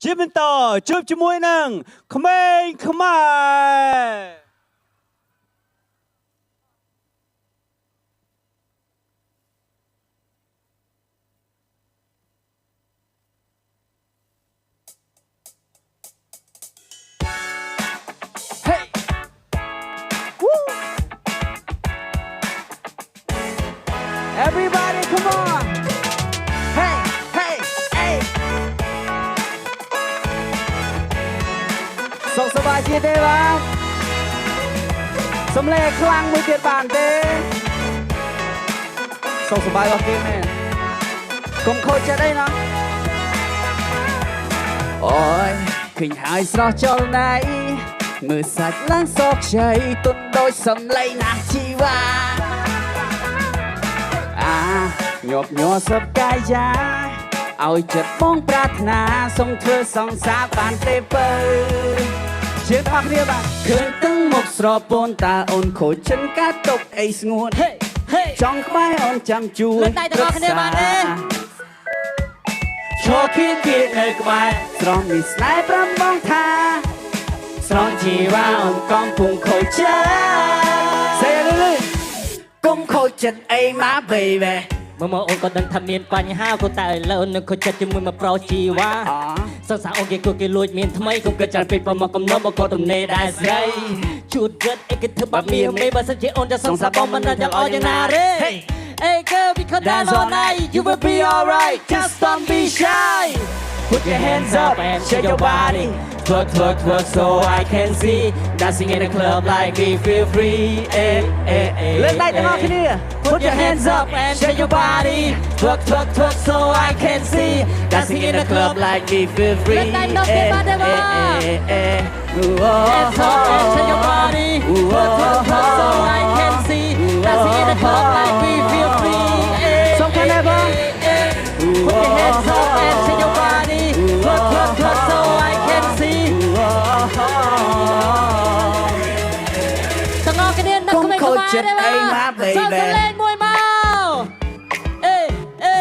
ជាបន្តជួបជាមួយនឹងក្មេងខ្មែរ Everybody, come on! Hey, hey, hey! សុខសប្បាយជាទេបាទសំឡេងខ្លាំងមួយទៀតបានទេសុខសប្បាយរបស់គេមែនកុំខូចចិត្តអីណាអូយឃើញហើយស្រស់ចលណៃមើលសាច់ឡើងសោកខ្ចីទុនដូចសំឡេងណាស់ជីវ៉ាញាប់ញ័រសពកាយយ៉ាឲ្យចិត្តបងប្រាថ្នាសូមធ្វើសង្សារបានទេបើជាអស់គ្នាបាទឃើញទាំងមុខស្រពូនតើអូនខូចចិនកាតុកអីស្ងួនចង់ក្បែរអូនចាំជួនដៃទាំងអស់គ្នាបាទទេឈរគៀគៀនៅក្បែរស្រស់មានស្នេហ៍ប្រាំបងថាស្រស់ជីវ៉ាអូនកំពុងខូចចិត្តសេលឺកុំខូចចិត្តអីមក babyមកអូនក៏ដឹងថាមានបញ្ហាក៏តែឥឡូវអូននឹងខូចចិត្តជាមួយមកប្រុសជីវ៉ាសង្សារអូនគេគួរគេលួចមានថ្មីកុំគិតច្រើនពេកប្រមកកំណត់មកក៏ទំនេរដែរស្រីជួតចិត្តអីគេធ្វើបាបមានមេបើសិនជាអូនจะសង្សារបងមិនដឹងយ៉ាងអស់យ៉ាងណាទេ Hey girl we can dance all night you will be alright just don't be shy put your hands up and shake your body twerk twerk twerk so I can see dancing in the club like we feel free hey hey hey លើកដៃទាំងអស់គ្នា Put your hands up and shake your body twerk twerk twerk so I can see dancing in the club like we feel free Hands up and shake your body twerk twerk twerk so I can see dancing in the club like we feel free សំខាន់ណាស់បង Put your hands up and shake your body twerk twerk twerk so I can see ទាំងអស់គ្នានឹកក្មេងខ្មែរទេបាទសូមសំឡេងមួយមកអេអេ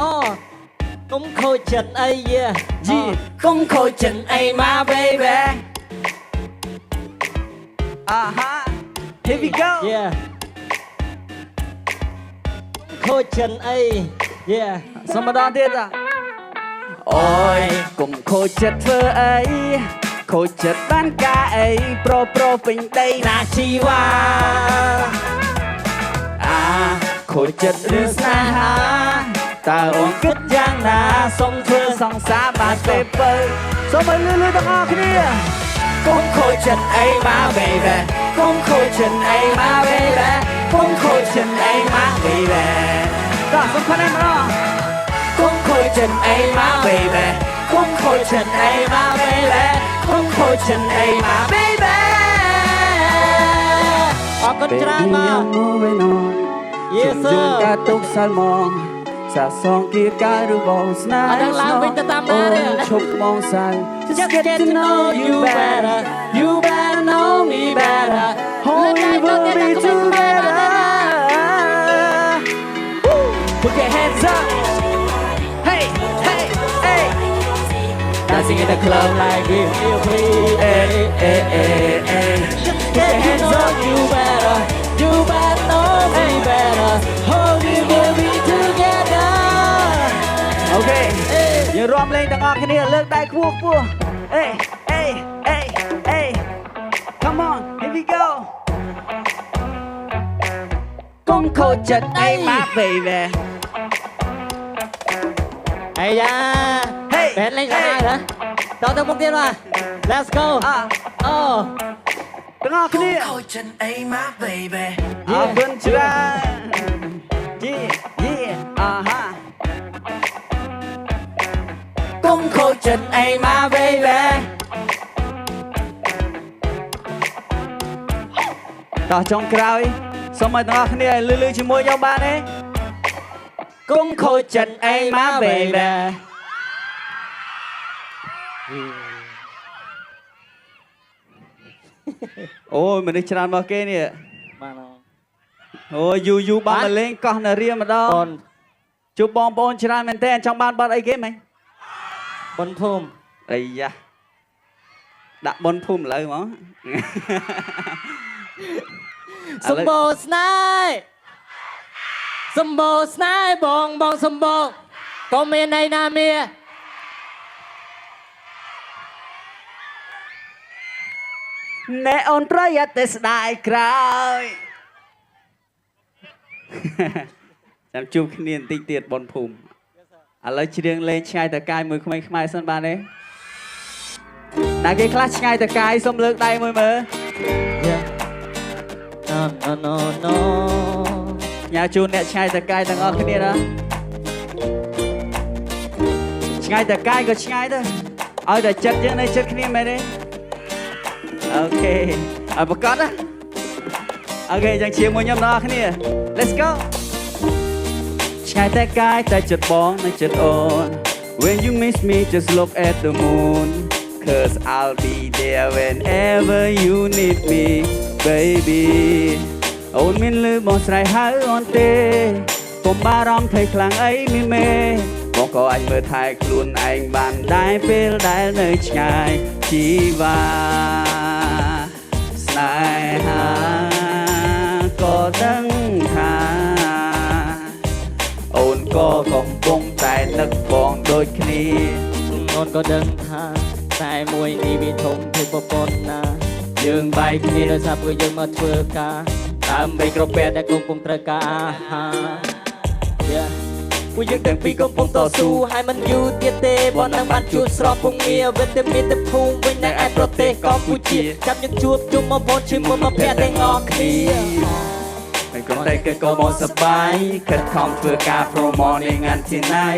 អូកុំខូចចិត្តអីយាកុំខូចចិត្តអីមក baby here we go ខូចចិត្តអីសុំម្ដងទៀតអូយកុំខូចចិត្តធ្វើអីខូចចិត្តបានការអីប្រុសពេញដីណាជីវ៉ាខូចចិត្តឬស្នេហាតើអូនគិតយ៉ាងណាសូមធ្វើសង្សារបានទេបើសូមឲ្យលឺទាំងអស់គ្នាកុំខូចចិត្តអីមក baby កុំខូចចិត្តអីមក baby កុំខូចចិត្តអីមក baby តោះសំខាន់ណាស់ម្ដងកុំខូចចិត្តអីមក baby កុំខូចចិត្តអីមក baby កុំខូចចិត្តអីមក baby អរគុណច្រើនមក Yes ជុំការទុកសាល់មកសាសងគៀកាយរបស់ស្នេហ៍អត់ដឹងឡើងវិញទៅតាមណាទេឈប់មកសាល់ Just get to know you better you better know me better hold me will be together put your hands up hey hey hey dancing in the club like we feel free hey hey hey hey Just get to know you better you better know me better hold me will be together អូខេយើងរួមលេងទាំងអស់គ្នាលើកដៃខ្ពស់ខ្ពស់អេអេអេអេ Come on here we go កុំខូចចិត្តអីមក baby អាយ៉ា Hey បែរលេងសាហាវហ៎តទៅមុខទៀតមក Let's go អូទាំងអស់គ្នាខូចចិត្តអីមក baby អរគុណច្រើនកុំខូចចិត្តអីមក baby តោះចុងក្រោយសូមឲ្យទាំងអស់គ្នាលឺជាមួយខ្ញុំបានទេកុំខូចចិត្តអីមក baby អូយមនុស្សច្រើនមកគេនេះបានអូយយូបានមកលេងកោះនារាម្ដងជួបបងប្អូនច្រើនមែនតើចង់បានប័ណ្ណអីគេមិញ បនភូមិ អីយ៉ាដាក់បនភូមិឥឡូវហ្មង សម្បូរស្នេហ៍សម្បូរស្នេហ៍បងសម្បូរក៏មានន័យណាមា ណែអូនប្រយ័ត្នតែស្ដាយក្រោយ ចាំជួបគ្នាបន្តិចទៀតបនភូមិឥឡូវច្រៀងលេងឆ្ងាយតកាយមួយក្មេងខ្មែរសិនបានទេណាគេខ្លះឆ្ងាយតកាយសុំលើកដៃមួយមើល no ញ៉ាជូនអ្នកឆ្ងាយតកាយទាំងអស់គ្នាណាឆ្ងាយតកាយក៏ឆ្ងាយដែរឲ្យតែចិត្តយើងនៅចិត្តគ្នាមែនទេអូខេឲ្យប្រកាសណាអូខេចឹងជាមួយខ្ញុំទាំងអស់គ្នា Let's go ឆ្ងាយតែកាយតែចិត្តបងនៅចិត្តអូន When you miss me just look at the moon Cause I'll be there whenever you need me baby អូនមានលឺបងស្រ័យហៅអូនទេកុំបារម្ភថៃខ្លាំងអីមានមេបងក៏អាចមើលថែខ្លួនឯងបានដែរពេលដែលនៅឆ្ងាយជីវ៉ាស្នេហាក៏ដឹងថាអូនក៏កំពុងតែនឹកបងដូចគ្នា អូនក៏ដឹងថាតែមួយនេះវាធំពីប្រពន្ធណាយើងបែកគ្នាដោយសារពួកយើងមកធ្វើការដើម្បីក្រពះតែកំពុងត្រូវការអាហារ ពួកយើងទាំងពីរកំពុងតស៊ូហើយមិនយូរទៀតទេបងនឹងបានជួបស្របពងងារវិទ្យាមានតែភូមិវិញនៅឯប្រទេសកម្ពុជាចាប់យើងជួបជុំមកបងជាមួយមកភ័ក្រទាំងអស់គ្នាមិនក៏តែក៏មកសប្បាយខិតខំធ្វើការ promo នេះងាត់ទីណៃ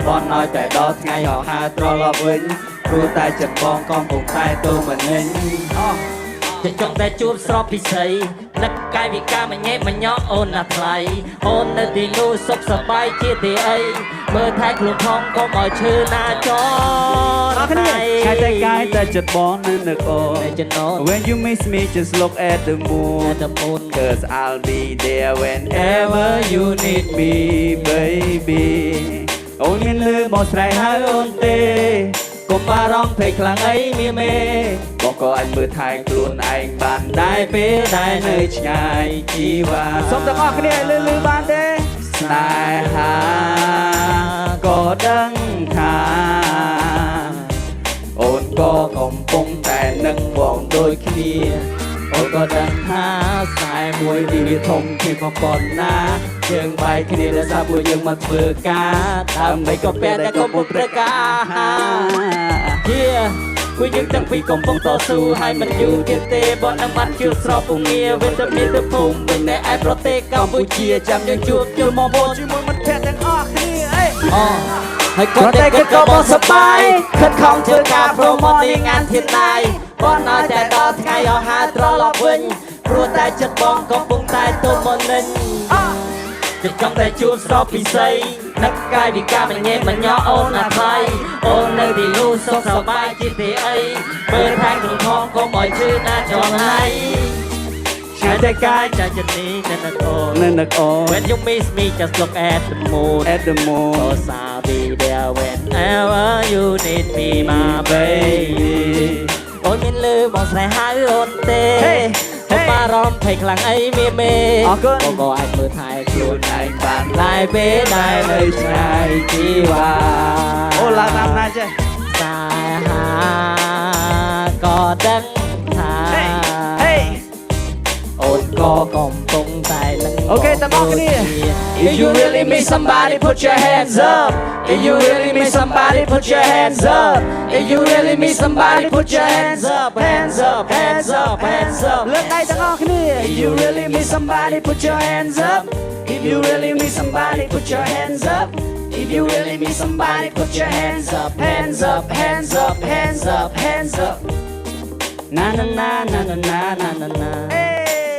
បងឲ្យតែដល់ថ្ងៃហោហាត្រឡប់វិញព្រោះតែចិត្តបងកំពុងតែទៅមិនញញจะចង់តែជួបស្របពិសីនឹកកាយវិការមញ៉េមញ៉ោអូនណាថ្លៃអូននៅទីនោះសុខសប្បាយជាទីអីមើលថែខ្លួនផងកុំឲ្យឈឺណាចោលគ្នាឆ្ងាយតែកាយតែចិត្តបងនៅនឹកអូន When you miss me just look at the moon Cause I'll be there whenever you need me baby អូនមានលឺមកស្រែកហៅអូនទេកុំបារម្ភពេកខ្លាំងអីមានមេបងក៏អាចមើលថែខ្លួនឯងបានដែរពេលដែលនៅឆ្ងាយជីវ៉ាសូមទាំងអស់គ្នាលឺបានទេស្នេហាក៏ដឹងថាអូនក៏កំពុងតែនឹកបងដូចគ្នាអូនក៏ដឹងថាខ្សែមួយនេះវាធំជាងប្រព័ន្ធណាយើងបែកគ្នាដោយសារពួកយើងមកធ្វើការដើម្បីក៏ពេលដែលកំពុងត្រូវការអាហារ ពួកយើងទាំងពីរកំពុងតស៊ូហើយមិនយូរទៀតទេបងនឹងបានជួបស្របពងងារវិទ្យាមានតែភូមិវិញនៅឯប្រទេសកម្ពុជាចាំយើងជួបជុំមកបងជាមួយមិត្តភក្តិទាំងអស់គ្នាអេហើយក៏តែក៏បងសប្បាយខិតខំធ្វើការ promo នេះងាត់ធានណៃបងឲ្យតែដល់ថ្ងៃអស់ហាត្រឡប់វិញព្រោះតែចិត្តបងកំពុងតែទៅមកនិញจะចង់តែជួបស្របពិសីនឹកកាយវិការមញ៉េមញ៉ោអូនណាថ្លៃអូននៅទីនោះសុខសប្បាយជាទីអីមើលថែខ្លួនផងកុំឲ្យឈឺណាចង់ណៃឆ្ងាយតែកាយចាចិត្តនេះនៅនឹកអូន When you miss me just look at the moon Cause I'll be there whenever you need me my baby អូនមានលឺមកស្រែហៅអូនទេកុំបារម្ភពេកខ្លាំងអីមានមេបងក៏អាចមើលថែខ្លួនឯងបានដែរពេលដែលនៅឆ្ងាយជីវ៉ាអូឡើងតាមណាចេះស្នេហាក៏ដឹងថាអូនក៏កំពុងតែនឹងអូខេទាំងអស់គ្នា If you really miss somebody put your hands up If you really miss somebody put your hands up If you really miss somebody put your hands up hands up hands up hands up លើកដៃទាំងអស់គ្នា If you really miss somebody put your hands up If you really miss somebody put your hands up If you really miss somebody put your hands up hands up hands up hands up hands up Na na na na na na na na na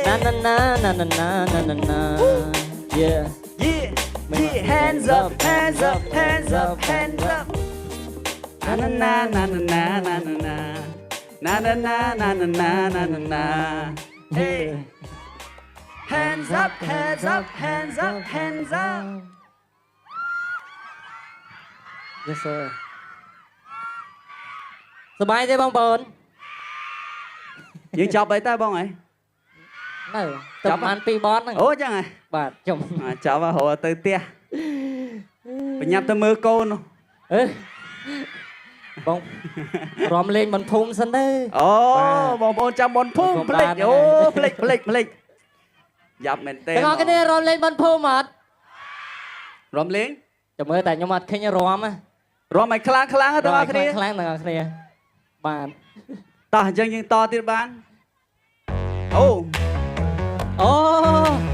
Na na na na na na na na na Yeah Hands up hands up hands up hands up Na na na na na na na na na Na na na na na na na na na Hey Hands up hands up hands up hands up Yes sir สบายទេបងប្អូន យើងចប់អីតើបងអី នៅទៅបាន2បតហ្នឹង អូចឹងហ៎ បាទចុំ ចប់ហើយរហូតទៅផ្ទះបញ្ញាប់ទៅមើលកូន អឺបងរំលេងមិនភូមិសិនទៅ អូបងប្អូនចាំបនភូមិភ្លេចអូភ្លេចយ៉ាប់មែនទេ ទាំងអស់គ្នារំលេងមិនភូមិអត់ រំលេង ចាំមើលតែខ្ញុំអត់ឃើញរំណា រំឲ្យខ្លាំងទាំងអស់គ្នា ខ្លាំងទាំងអស់គ្នាបាទ តោះអញ្ចឹងយើងតទៀតបានអូ អូ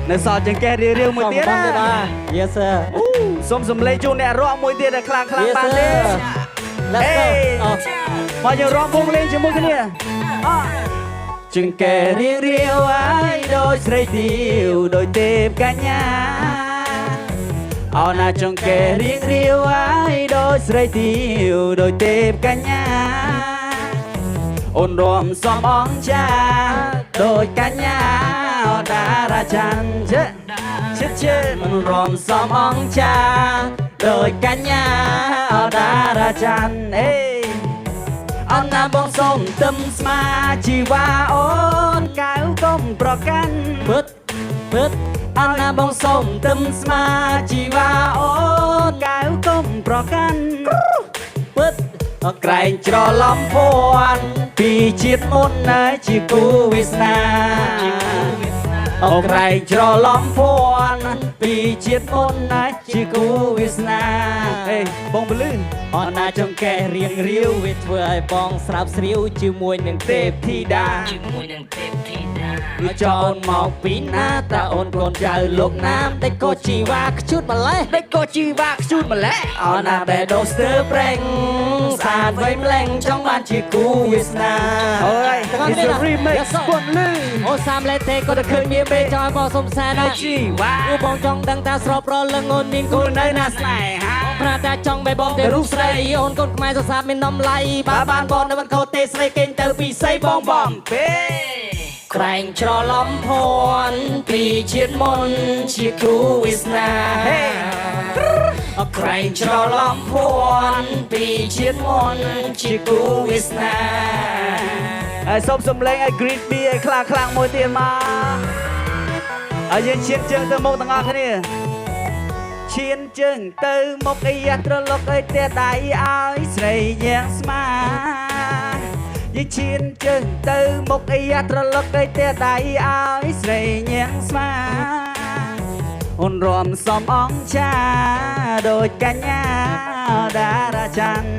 នៅសល់ចង្កេះរៀងមួយទៀតណា Yes sir សូមសំលេងជូនអ្នករកមួយទៀតដែលខ្លាំងបានទេ Let's go មកយើងរកវងលេងជាមួយគ្នាចង្កេះរៀងឲ្យដូចស្រីទាវដូចទេពកញ្ញាអោណាចង្កេះរៀងឲ្យដូចស្រីទាវដូចទេពកញ្ញាអូនរំសំអងចាដូចកញ្ញាអូតារាច័ន្ទជិតមិនរំសំអងចាដូចកញ្ញាអូតារាច័ន្ទអេអនណាបងសុំទឹមស្មាជីវ៉ាអូនកៅកុំប្រកាន់ពឹតអនណាបងសុំទឹមស្មាជីវ៉ាអូនកៅកុំប្រកាន់ពឹតក្រែងច្រឡំភ័ណ្ឌពីជាតិមុនណាជាគូវាសនាអក្រែងច្រឡំភ័ណ្ឌពីជាតិមុនណាជាគូវាសនាអេបងពលឺអណាចង្កេះរៀងរាវវាធ្វើឲ្យបងស្រាប់ស្រាវជាមួយនឹងទេពធីតាចោនមកពីណាតាអូនកូនចៅលោកណាមដេចក៏ជីវ៉ាខ្ជូតម្លេះអណាបែដូស្ទើប្រេងសាទវៃម្លេងចង់បានជាគូវាសនាអូយ It's a remix ប៉ុនលឺអូសាមលេទេក៏ទៅឃើញមានពេលចង់ឲ្យបងសុំសែនជីវ៉ាបងចង់ដឹងថាស្របប្រលឹងអូនមានគូនៅណាស្នេហាប្រាតែចង់បែបងតែរូបស្រីអូនកូនខ្មែរសរសើរមាននំឡៃបើបានបងនៅមិនខុសទេស្រីគេងទៅពីស័យបងបំពេក្រែងច្រឡំភ័ណ្ឌពីជាតិមុនជាគូវាសនាក្រែងច្រឡំភ័ណ្ឌពីជាតិមុនជាគូវាសនាហើយសូមសំឡេងឲ្យ Green Bee ឲ្យខ្លាំងមួយទៀតមកហើយយើងឈានជើងទៅមុខទាំងអស់គ្នាឈានជើងទៅមុខអីយ៉ាត្រឡុកអីទេដៃឲ្យស្រីញាំស្មាយើងឈានជើងទៅមុខអីយ៉ាត្រឡុកអីទេដៃឲ្យស្រីញាំស្មាអូនរំសំអងចាដូចកញ្ញាតារាច័ន្ទ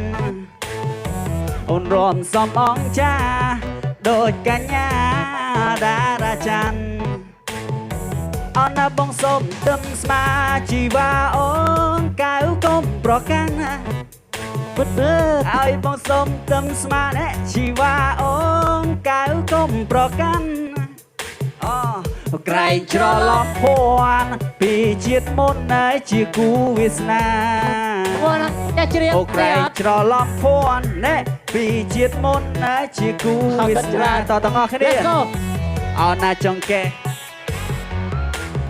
អូនរំសំអងចាដូចកញ្ញាតារាច័ន្ទអនណាបងសុំទឹមស្មាជីវ៉ាអូនកៅកុំប្រកាន់ពឹតឲ្យបងសុំទឹមស្មាណែជីវ៉ាអូនកៅកុំប្រកាន់អូក្រែងច្រឡំភ័ណ្ឌពីជាតិមុនណាជាគូវាសនាអូក្រែងច្រឡំភ័ណ្ឌណែពីជាតិមុនណាជាគូវាសនាតទាំងអស់គ្នាអោណាចង្កេះ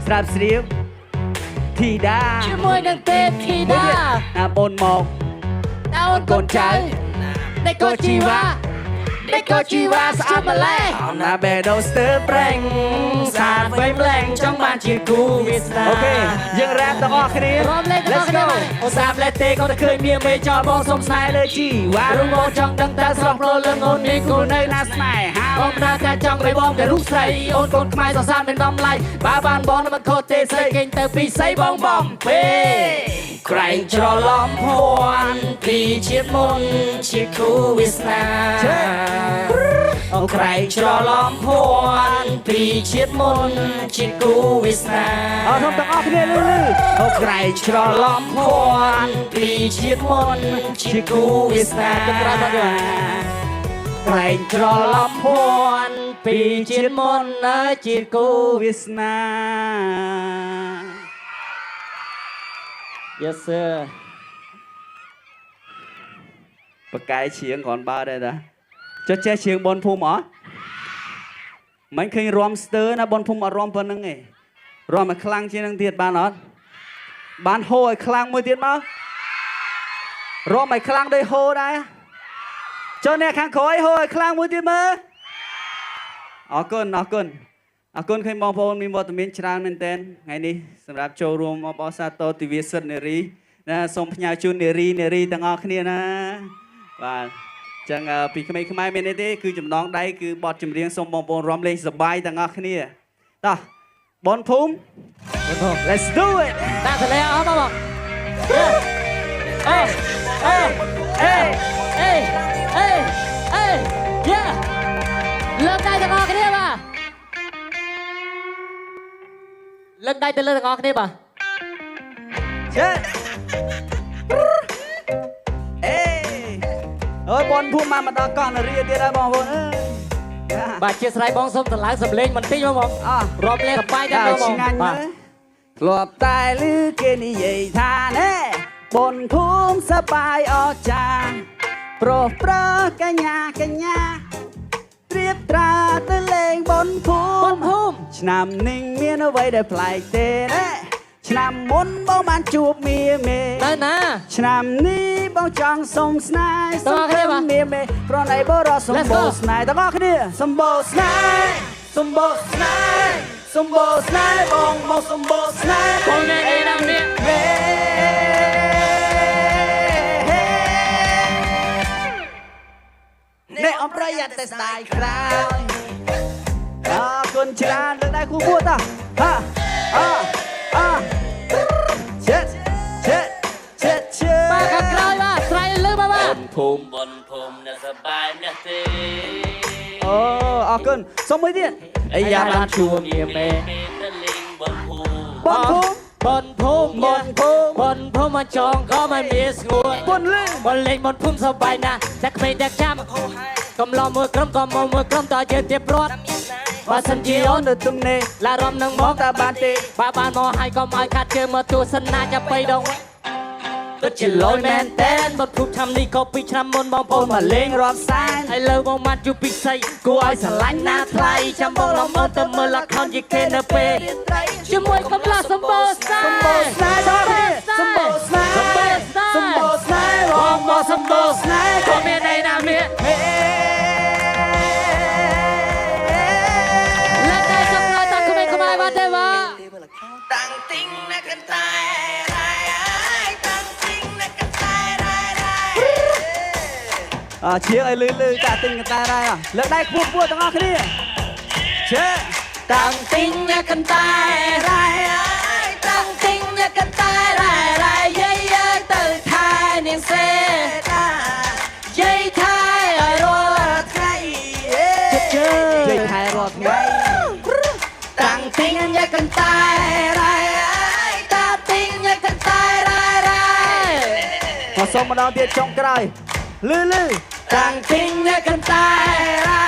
ស្រាប់ស្រាវធីតាជាមួយនឹងទេពធីតា ណាបូនមកតើអូនកូនចៅដេចក៏ជីវ៉ាស្អាតម្លេះអណាបេដូស្ទើប្រេងសាទវៃម្លេងចង់បានជាគូវាសនា អូខេយើងរ៉ាប់ទាំងអស់គ្នា Let's go អូសាបលេទេក៏ទៅឃើញមានមេចោលបងសុំស្នេហ៍លើជីវ៉ារួមមកចង់ដឹងតើស្រស់ប្រលឹងអូនមានគូនៅណាស្នេហាបងប្រាតែចង់ឲ្យបងតែរូបស្រីអូនកូនខ្មែរសរសើរមានដំឡៃបើបានបងមិនខុសទេស្រីគេងទៅពីស័យបងបំពេក្រែងច្រឡំភ័ណ្ឌពីជាតិមុនជាគូវាសនាអូក្រែងច្រឡំភ័ណ្ឌពីជាតិមុនជាគូវាសនាអរគុណទាំងអស់គ្នាលឺអូក្រែងច្រឡំភ័ណ្ឌពីជាតិមុនជាគូវាសនាក្រែងច្រឡំភ័ណ្ឌពីជាតិមុនជាគូវាសនា Yes sir បកាយឈៀងគ្រាន់បើដែរតាចុះចេះឈៀងបនភូមិអត់មិនឃើញរំស្ទើណាបនភូមិអត់រំប៉ុណ្្នឹងទេរំឲ្យខ្លាំងជាងនឹងទៀតបានអត់បានហូរឲ្យខ្លាំងមួយទៀតមករំឲ្យខ្លាំងដោយហូរដែរ cho nè khang khói hồi khang mũi tim mơ ở cơn khi mong phone mình một miếng tràn nên tên ngày đi sầm rạp châu rùm ở bao xa to TV sân nề ri nè xong nhà chun nề ri tăng ngọc kia na và chẳng bị cái mấy bên đây cứ chấm nón đây cứ bọt chấm riêng xong mong phone rom lên sập bay tăng ngọc kia ta bón phum let's do it តាទៅលេអស់មកអេអេអេអេអេអេយ៉ាលើកដៃទាំងអស់គ្នាបាទលើកដៃទៅលើទាំងអស់គ្នាបាទ chết ê ơi bón phum mà đo con là ria tia ra bong phun បាទជាស្រ័យបងសូមតម្លើងសំលេងបន្តិចមកបងរាប់លេងសប្បាយដែរបង បាទ ធ្លាប់តែឮគេនិយាយថាណែបនភូមិសប្បាយអស្ចារ្យប្រុសប្រកញ្ញាត្រៀបត្រាទៅលេងបនភូ ប មិ នភូមិ ឆ្នាំនេះមានអ្វីដែលប្លែកទេណែឆ្នាំមុនបងបានជួបមាមេ នៅណា ឆ្នាំនេះបងចង់សុំស្នេហ៍ តើគ្នាបាទ មាមេប្រណីបរោះសម្បូរស្នេហ៍ទាំងអស់គ្នាសម្បូរស្នេហ៍សម្បូរស្នេហ៍សម្បូរស្នេហ៍បងមកសម្បូរស្នេហ៍ បងអ្នកនេះណានេះ អ្នកអំប្រយ័ត្នតែស្ដាយក្រោយអរគុណច្រើនលើកដៃគូគួតតាហាchết បាទខាងក្រោយបាទស្រ័យលើមកបាទ ភូមិអ្នកសប្បាយណាស់ទេ អូអរគុណសុំមួយទៀតអាយ៉ាបានជួបមាមេ ទៅលេងបនភូមិ បនភូមិ បនភូមិ បនភូមិ បនភូមិមកចងក៏មិនមានស្ងួន បនលឹង បនលេងបនភូមិសប្បាយណាស់តែក្មេងតែចាំកំឡោមមួយក្រុមក៏មកមួយក្រុមតើយើងទៀតព្រាត់បើសិនជាអូន នៅទំនេរ ឡារំនឹងមក តើបានទេ បើបានមកហើយក៏មកខាត់ជើងមកទស្សនាចាប់បីដងទៅជាលយមែនតែនបទភូមិឆ្នាំនេះក៏ពីឆ្នាំមុនបងប្អូន មក មក លេ លេ ង ង រាប់សែន ហើយលើបងម៉ាត់យូពិសីគួរឲ្យស្រឡាញ់ណាថ្លៃចាំបងឡំអត់ទៅមើលលខោនយីគេនៅពេលជាមួយកំឡោះសម្បូរស្នេហ៍ សម្បូរស្នេហ៍ដល់គ្នាសម្បូរស្នេហ៍ សម្បូរស្នេហ៍ សម្បូរស្នេហ៍បងមកសម្បូរស្នេហ៍ ក៏មានន័យណាមាន ហេ លើកដៃចុងក្រោយតាក្មេងខ្មែរបាត់ទេបាទ តាំងទីងណាកតែរ៉ៃតាំងទីងណាកតែរ៉ៃ ជាងឲ្យលឺតាទិញកតែរ៉ៃលើកដៃខ្ពស់ទាំងអស់គ្នាជេ តាំងទីងអ្នកកន្តែរ៉ៃតាំងទីងអ្នកកន្តែរ៉ៃរ៉ៃយាយទៅថែនាងសេយាយថែឲ្យរាល់ថ្ងៃ ជេថែរាល់ថ្ងៃ តាំងទីងអ្នកកន្តែរ៉ៃតាទីងអ្នកកន្តែរ៉ៃរ៉ៃ មកសុំម្ដងទៀតចុងក្រោយលឺ តាំងទីងអ្នកកន្តែរ៉ៃ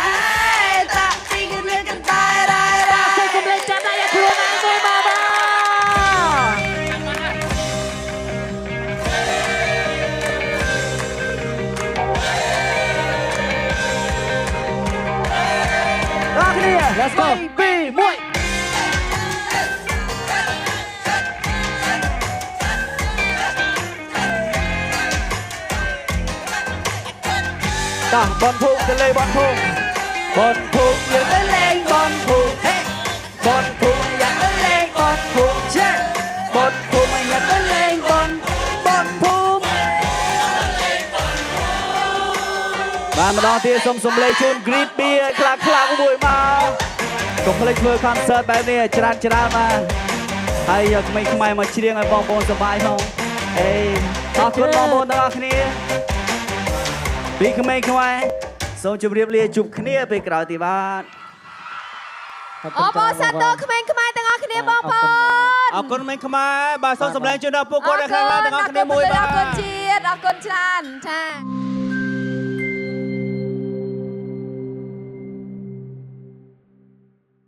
តាទីងអ្នកកន្តែរ៉ៃរ៉ៃសូមកម្លេចចាំដៃឲ្យខ្លួនឯងមួយមកបាទដល់គ្នា Let's go 2 1តាបនភូមិទៅលេងបនភូមិបនភូមិយើងទៅលេងបនភូមិហេបនភូមិយើងទៅលេងបនភូមិជេបនភូមិយើងទៅលេងបនភូមិបានម្ដងទៀតសុំលេងជូន Greet Beer ខ្លាំងមួយមកកុំភ្លេចធ្វើ concert បែបនេះច្រើនមកហើយក្មេងខ្មែរមកច្រៀងឲ្យបងប្អូនសប្បាយផងអេអរគុណបងប្អូនទាំងអស់គ្នាពីក្មេងខ្មែរសូមជម្រាបលាជួបគ្នាពេលក្រោយទៀតបាទ អបអរសាទរក្មេងខ្មែរទាំងអស់គ្នាបងប្អូន អរគុណមេងខ្មែរបាទសូមសម្លេងជូនដល់ពួកគាត់នៅខាងក្រៅទាំងអស់គ្នាមួយបាទ